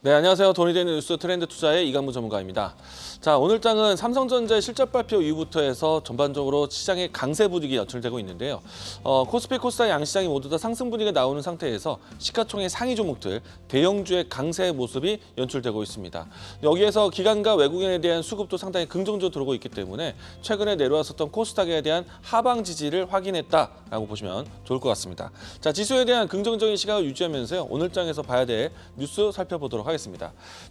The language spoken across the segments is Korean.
네, 안녕하세요. 돈이 되는 뉴스 트렌드 투자의 이강무 전문가입니다. 자, 오늘 장은 삼성전자의 실적 발표 이후부터 해서 전반적으로 시장의 강세 분위기 연출되고 있는데요. 코스피, 코스닥 양시장이 모두 다 상승 분위기가 나오는 상태에서 시가총액 상위 종목들, 대형주의 강세 모습이 연출되고 있습니다. 여기에서 기관과 외국인에 대한 수급도 상당히 긍정적으로 들어오고 있기 때문에 최근에 내려왔었던 코스닥에 대한 하방 지지를 확인했다라고 보시면 좋을 것 같습니다. 자, 지수에 대한 긍정적인 시각을 유지하면서요. 오늘 장에서 봐야 될 뉴스 살펴보도록 하겠습니다.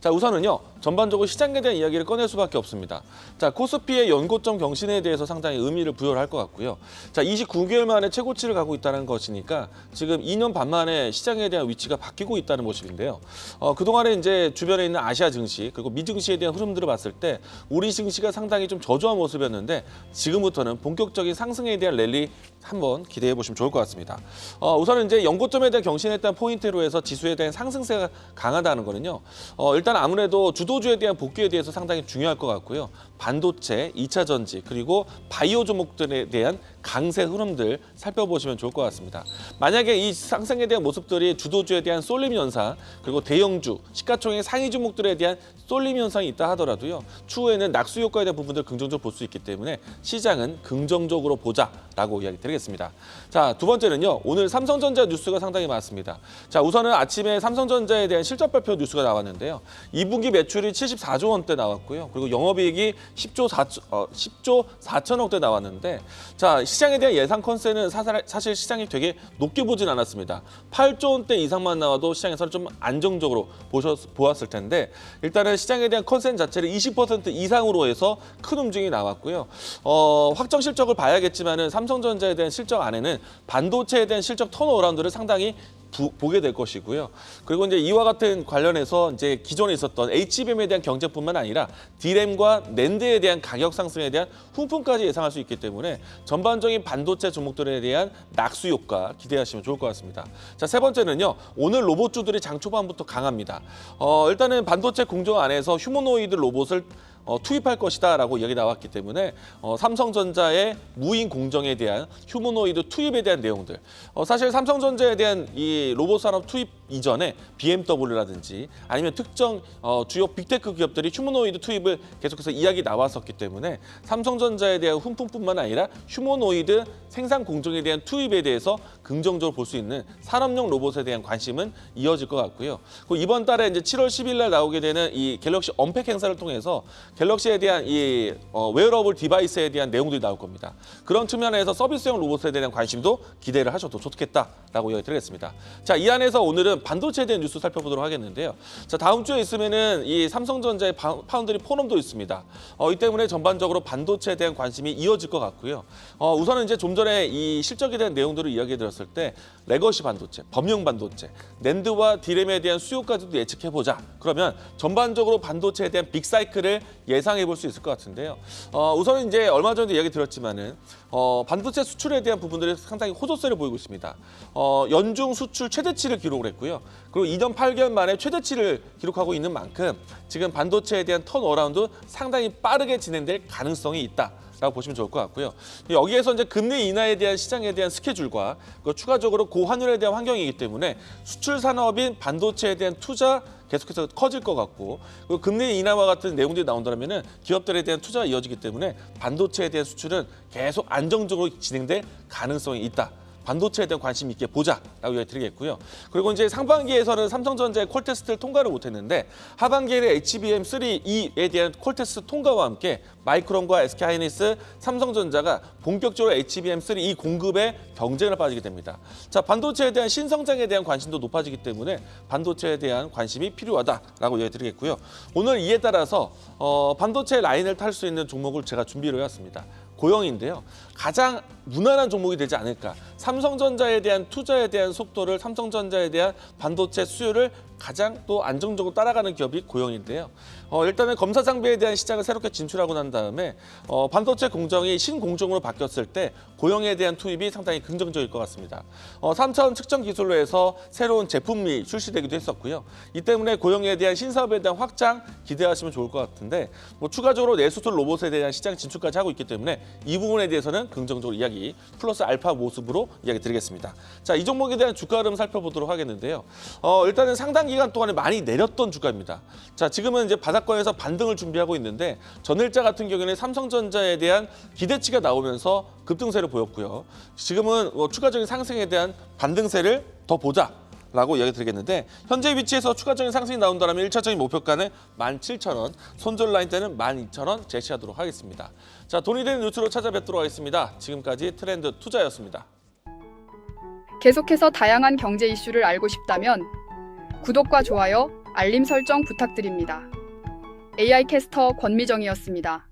자, 우선은요. 전반적으로 시장에 대한 이야기를 꺼낼 수밖에 없습니다. 자, 코스피의 연고점 경신에 대해서 상당히 의미를 부여를 할 것 같고요. 자, 29개월 만에 최고치를 가고 있다는 것이니까 지금 2년 반 만에 시장에 대한 위치가 바뀌고 있다는 모습인데요. 그동안에 이제 주변에 있는 아시아 증시 그리고 미 증시에 대한 흐름들을 봤을 때 우리 증시가 상당히 좀 저조한 모습이었는데 지금부터는 본격적인 상승에 대한 랠리 한번 기대해 보시면 좋을 것 같습니다. 우선은 이제 연고점에 대한 경신했다는 포인트로 해서 지수에 대한 상승세가 강하다는 거는요. 일단 아무래도 주도주에 대한 복귀에 대해서 상당히 중요할 것 같고요. 반도체, 2차 전지, 그리고 바이오 종목들에 대한 강세 흐름들 살펴보시면 좋을 것 같습니다. 만약에 이 상승에 대한 모습들이 주도주에 대한 쏠림 현상, 그리고 대형주, 시가총액 상위 종목들에 대한 쏠림 현상이 있다 하더라도요. 추후에는 낙수 효과에 대한 부분들을 긍정적으로 볼 수 있기 때문에 시장은 긍정적으로 보자라고 이야기 드리겠습니다. 자, 두 번째는요. 오늘 삼성전자 뉴스가 상당히 많습니다. 자, 우선은 아침에 삼성전자에 대한 실적 발표 뉴스가 나왔는데요. 2분기 매출이 74조 원대 나왔고요. 그리고 영업이익이 10조 4천억대 나왔는데 자, 시장에 대한 예상 컨센은 사실 시장이 되게 높게 보진 않았습니다. 8조 원대 이상만 나와도 시장에서는 좀 안정적으로 보았을 텐데 일단은 시장에 대한 컨센 자체를 20% 이상으로 해서 큰 움직임이 나왔고요. 확정 실적을 봐야겠지만은 삼성전자에 대한 실적 안에는 반도체에 대한 실적 턴어라운드를 상당히 보게 될 것이고요. 그리고 이제 이와 같은 관련해서 이제 기존에 있었던 HBM에 대한 경쟁뿐만 아니라 D램과 낸드에 대한 가격 상승에 대한 훈풍까지 예상할 수 있기 때문에 전반적인 반도체 종목들에 대한 낙수 효과 기대하시면 좋을 것 같습니다. 자, 세 번째는요. 오늘 로봇주들이 장 초반부터 강합니다. 일단은 반도체 공정 안에서 휴머노이드 로봇을 투입할 것이다라고 이야기 나왔기 때문에 삼성전자의 무인 공정에 대한 휴머노이드 투입에 대한 내용들 사실 삼성전자에 대한 이 로봇 산업 투입 이전에 BMW라든지 아니면 특정 주요 빅테크 기업들이 휴머노이드 투입을 계속해서 이야기 나왔었기 때문에 삼성전자에 대한 훈풍뿐만 아니라 휴머노이드 생산 공정에 대한 투입에 대해서 긍정적으로 볼 수 있는 산업용 로봇에 대한 관심은 이어질 것 같고요. 그리고 이번 달에 이제 7월 10일 날 나오게 되는 이 갤럭시 언팩 행사를 통해서 갤럭시에 대한 이 웨어러블 디바이스에 대한 내용들이 나올 겁니다. 그런 측면에서 서비스용 로봇에 대한 관심도 기대를 하셔도 좋겠다라고 이야기 드리겠습니다. 자, 이 안에서 오늘은 반도체에 대한 뉴스 살펴보도록 하겠는데요. 자, 다음 주에 있으면은 이 삼성전자의 파운드리 포럼도 있습니다. 이 때문에 전반적으로 반도체에 대한 관심이 이어질 것 같고요. 우선은 이제 좀 전에 이 실적에 대한 내용들을 이야기해 드렸을 때 레거시 반도체, 범용 반도체, 낸드와 D램에 대한 수요까지도 예측해 보자. 그러면 전반적으로 반도체에 대한 빅사이클을 예상해 볼 수 있을 것 같은데요. 우선은 이제 얼마 전에 이야기 드렸지만은 반도체 수출에 대한 부분들이 상당히 호조세를 보이고 있습니다. 연중 수출 최대치를 기록을 했고요. 그리고 2년 8개월 만에 최대치를 기록하고 있는 만큼 지금 반도체에 대한 턴어라운드 상당히 빠르게 진행될 가능성이 있다. 라고 보시면 좋을 것 같고요. 여기에서 이제 금리 인하에 대한 시장에 대한 스케줄과 추가적으로 고환율에 대한 환경이기 때문에 수출 산업인 반도체에 대한 투자 계속해서 커질 것 같고 그리고 금리 인하와 같은 내용들이 나온다면은 기업들에 대한 투자가 이어지기 때문에 반도체에 대한 수출은 계속 안정적으로 진행될 가능성이 있다. 반도체에 대한 관심 있게 보자라고 이야기 드리겠고요. 그리고 이제 상반기에서는 삼성전자의 콜 테스트를 통과를 못했는데 하반기에는 HBM3E에 대한 콜 테스트 통과와 함께 마이크론과 SK하이닉스, 삼성전자가 본격적으로 HBM3E 공급에 경쟁을 빠지게 됩니다. 자, 반도체에 대한 신성장에 대한 관심도 높아지기 때문에 반도체에 대한 관심이 필요하다라고 이야기 드리겠고요. 오늘 이에 따라서 반도체 라인을 탈 수 있는 종목을 제가 준비를 해왔습니다. 고영인데요. 가장 무난한 종목이 되지 않을까. 삼성전자에 대한 투자에 대한 속도를 삼성전자에 대한 반도체 수요를 가장 또 안정적으로 따라가는 기업이 고영인데요. 일단은 검사 장비에 대한 시장을 새롭게 진출하고 난 다음에 반도체 공정이 신공정으로 바뀌었을 때 고영에 대한 투입이 상당히 긍정적일 것 같습니다. 3차원 측정 기술로 해서 새로운 제품이 출시되기도 했었고요. 이 때문에 고영에 대한 신사업에 대한 확장 기대하시면 좋을 것 같은데 추가적으로 내수출 로봇에 대한 시장 진출까지 하고 있기 때문에 이 부분에 대해서는 긍정적으로 이야기 플러스 알파 모습으로 이야기 드리겠습니다. 자, 이 종목에 대한 주가 흐름 살펴보도록 하겠는데요. 일단은 상단기 기간 동안에 많이 내렸던 주가입니다. 자, 지금은 이제 바닥권에서 반등을 준비하고 있는데 전일자 같은 경우에는 삼성전자에 대한 기대치가 나오면서 급등세를 보였고요. 지금은 추가적인 상승에 대한 반등세를 더 보자라고 이야기 드리겠는데 현재 위치에서 추가적인 상승이 나온다면 1차적인 목표가는 17,000원, 손절 라인 때는 12,000원 제시하도록 하겠습니다. 자, 돈이 되는 뉴스로 찾아뵙도록 하겠습니다. 지금까지 트렌드 투자였습니다. 계속해서 다양한 경제 이슈를 알고 싶다면 구독과 좋아요, 알림 설정 부탁드립니다. AI 캐스터 권미정이었습니다.